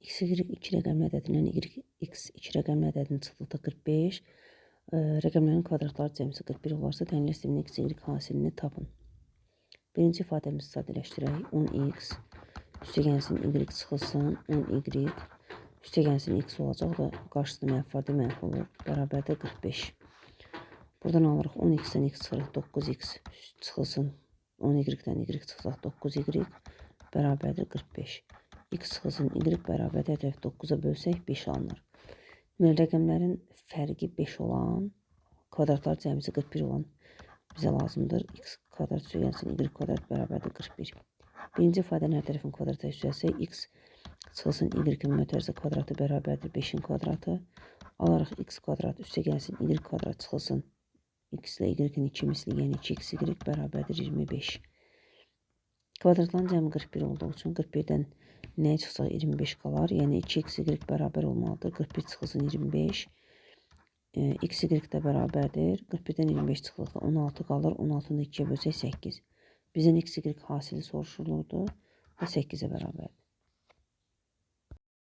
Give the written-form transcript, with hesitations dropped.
x, y 2 rəqəmli ədədindən x 2 rəqəmli ədədinin çıxdıqda 45, rəqəmlərin kvadratları cəmsi 41 olarsa, təyin sisteminin x, y hasilini tapın. Birinci ifadəmizi sadələşdirək. 10x üstəgəlsin y çıxılsın 10y üstəgəlsin x olacaq da qarşısında mənfi var, mənfi olur. Bərabərdə 45. Buradan alırıq 10x-dən x çıxırıq 9x çıxılsın 10y-dən y çıxsaq 9y bərabərdə 45. X çıxılsın y bərabərdə hər tərəfi 9-a bölsək 5 alınır. Deməli, rəqəmlərin fərqi 5 olan, kvadratlar cəmisi 41 olan bizə lazımdır. X kvadrat üstəgəlsin y kvadrat bərabərdə 41. Birinci ifadənin hər tərəfin kvadrata üstəlsək, x çıxılsın y-in mötərizə kvadratı bərabərdir 5-in kvadratı. Alarıq x kvadrat üstəgəlsin y kvadrat çıxılsın x ilə y-in 2 misli, yəni 2xy bərabərdir 25. Kvadratların cəmi 41 olduğu üçün 41-dən nəyə çıxsaq 25 qalar, yəni 2xy bərabər olmalıdır. 41 çıxılsın 25, xy də bərabərdir. 41-dən 25 çıxılırsa 16 qalır, 16-nı 2-yə bölsək 8. Bizdən xy hasili soruşulurdu və 8-ə bərabərdir.